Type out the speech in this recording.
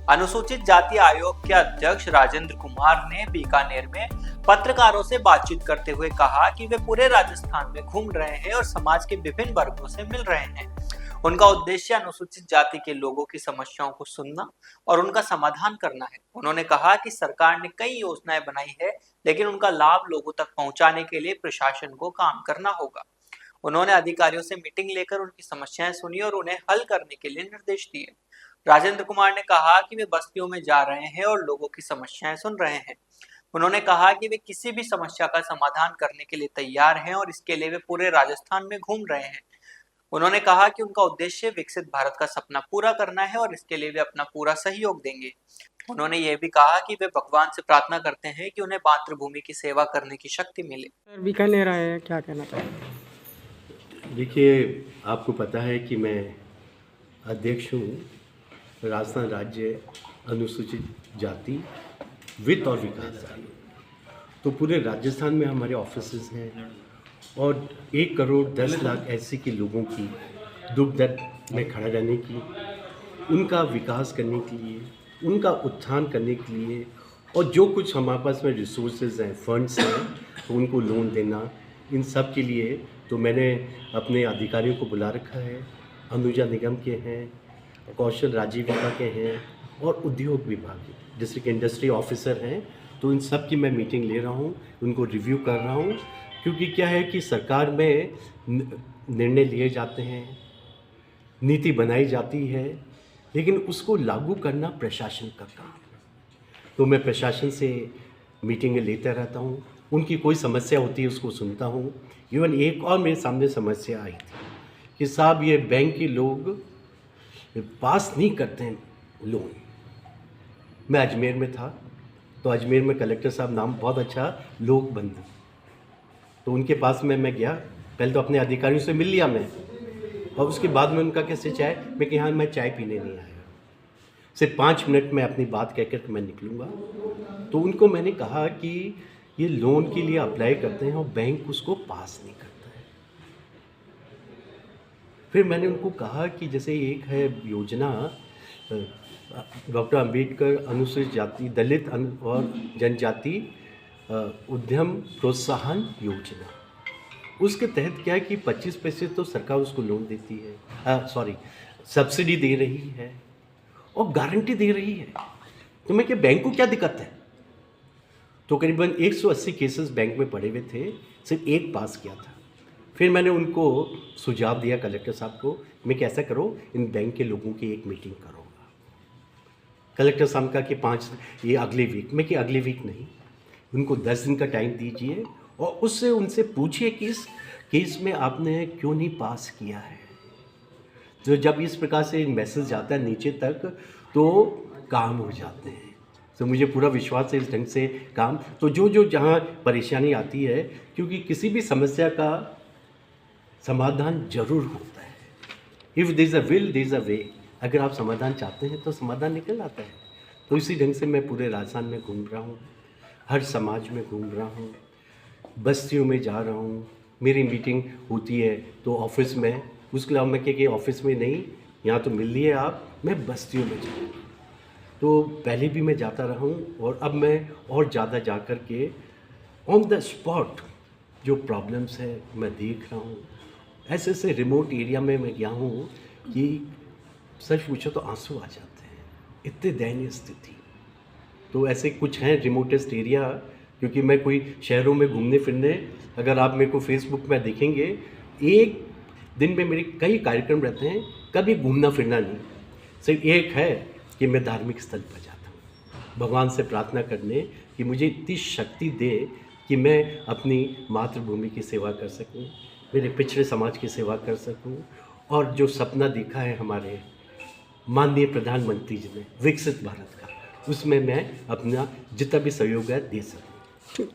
अनुसूचित जाति आयोग के अध्यक्ष राजेंद्र कुमार ने बीकानेर में पत्रकारों से बातचीत करते हुए कहा कि वे पूरे राजस्थान में घूम रहे हैं और समाज के विभिन्न वर्गों से मिल रहे हैं। उनका उद्देश्य अनुसूचित जाति के लोगों की समस्याओं को सुनना और उनका समाधान करना है। उन्होंने कहा कि सरकार ने कई योजनाएं बनाई है, लेकिन उनका लाभ लोगों तक पहुंचाने के लिए प्रशासन को काम करना होगा। उन्होंने अधिकारियों से मीटिंग लेकर उनकी समस्याएं सुनी और उन्हें हल करने के लिए निर्देश दिए। राजेंद्र कुमार ने कहा कि वे बस्तियों में जा रहे हैं और लोगों की समस्याएं सुन रहे हैं। उन्होंने कहा कि वे किसी भी समस्या का समाधान करने के लिए तैयार हैं और इसके लिए वे पूरे राजस्थान में घूम रहे हैं। उन्होंने कहा कि उनका उद्देश्य विकसित भारत का सपना पूरा करना है और इसके लिए वे अपना पूरा सहयोग देंगे। उन्होंने ये भी कहा कि वे भगवान से प्रार्थना करते हैं कि उन्हें मातृभूमि की सेवा करने की शक्ति मिले। सर बीकानेर आए हैं, क्या कहना चाहिए? देखिए, आपको पता है कि मैं अध्यक्ष हूँ राजस्थान राज्य अनुसूचित जाति वित्त और विकास आयोग। तो पूरे राजस्थान में हमारे ऑफिसेज हैं और 1 करोड़ 10 लाख ऐसे के लोगों की दुख दर्द में खड़ा रहने की, उनका विकास करने के लिए, उनका उत्थान करने के लिए और जो कुछ हमारे पास में रिसोर्सेज हैं, फंड्स हैं, तो उनको लोन देना, इन सब के लिए तो मैंने अपने अधिकारियों को बुला रखा है। अनुजा निगम के हैं, कौशल राजीविका के हैं और उद्योग विभाग के डिस्ट्रिक्ट इंडस्ट्री ऑफिसर हैं। तो इन सब की मैं मीटिंग ले रहा हूँ, उनको रिव्यू कर रहा हूँ, क्योंकि क्या है कि सरकार में निर्णय लिए जाते हैं, नीति बनाई जाती है, लेकिन उसको लागू करना प्रशासन का काम है। तो मैं प्रशासन से मीटिंगें लेता रहता हूँ, उनकी कोई समस्या होती है उसको सुनता हूँ। इवन एक और मेरे सामने समस्या आई थी कि साहब ये बैंक के लोग पास नहीं करते हैं लोन। मैं अजमेर में था, तो अजमेर में कलेक्टर साहब नाम बहुत अच्छा लोक बंधु, तो उनके पास में मैं गया। पहले तो अपने अधिकारियों से मिल लिया मैं, और उसके बाद में उनका कैसे चाय, मैं कि हाँ मैं चाय पीने नहीं आया, सिर्फ 5 मिनट में अपनी बात कहकर मैं निकलूँगा। तो उनको मैंने कहा कि ये लोन के लिए अप्लाई करते हैं और बैंक उसको पास नहीं करता है। फिर मैंने उनको कहा कि जैसे एक है योजना डॉक्टर अंबेडकर अनुसूचित जाति दलित और जनजाति उद्यम प्रोत्साहन योजना, उसके तहत क्या है कि 25 पैसे तो सरकार उसको लोन देती है, सब्सिडी दे रही है और गारंटी दे रही है। तो मैं क्या बैंक को क्या दिक्कत है? तो करीबन 180 केसेस बैंक में पड़े हुए थे, सिर्फ एक पास किया था। फिर मैंने उनको सुझाव दिया कलेक्टर साहब को, मैं कैसा करो, इन बैंक के लोगों की एक मीटिंग करूँगा। कलेक्टर साहब का कि 5 ये अगले वीक, मैं कि अगले वीक नहीं, उनको 10 दिन का टाइम दीजिए और उससे उनसे पूछिए कि इस केस में आपने क्यों नहीं पास किया है। तो जब इस प्रकार से मैसेज जाता है नीचे तक तो काम हो जाते हैं। तो मुझे पूरा विश्वास है इस ढंग से काम, तो जो जहाँ परेशानी आती है, क्योंकि किसी भी समस्या का समाधान जरूर होता है। If there is a will there is a way. अगर आप समाधान चाहते हैं तो समाधान निकल आता है। तो इसी ढंग से मैं पूरे राजस्थान में घूम रहा हूँ, हर समाज में घूम रहा हूँ, बस्तियों में जा रहा हूँ। मेरी मीटिंग होती है तो ऑफिस में, उसके अलावा मैं क्या ऑफिस में नहीं, यहाँ तो मिल लिए आप, मैं बस्तियों में जाऊँ। तो पहले भी मैं जाता रहा हूँ और अब मैं और ज़्यादा जा कर के ऑन द स्पॉट जो प्रॉब्लम्स है मैं देख रहा हूँ। ऐसे ऐसे रिमोट एरिया में मैं गया हूँ कि सच पूछो तो आंसू आ जाते हैं, इतने दयनीय स्थिति। तो ऐसे कुछ हैं रिमोटेस्ट एरिया, क्योंकि मैं कोई शहरों में घूमने फिरने, अगर आप मेरे को फेसबुक में देखेंगे, एक दिन में मेरे कई कार्यक्रम रहते हैं, कभी घूमना फिरना नहीं। सिर्फ एक है कि मैं धार्मिक स्थल पर जाता हूँ भगवान से प्रार्थना करने कि मुझे इतनी शक्ति दे कि मैं अपनी मातृभूमि की सेवा कर सकूँ, मेरे पिछड़े समाज की सेवा कर सकूँ, और जो सपना देखा है हमारे माननीय प्रधानमंत्री जी ने विकसित भारत का, उसमें मैं अपना जितना भी सहयोग है दे सकूँ।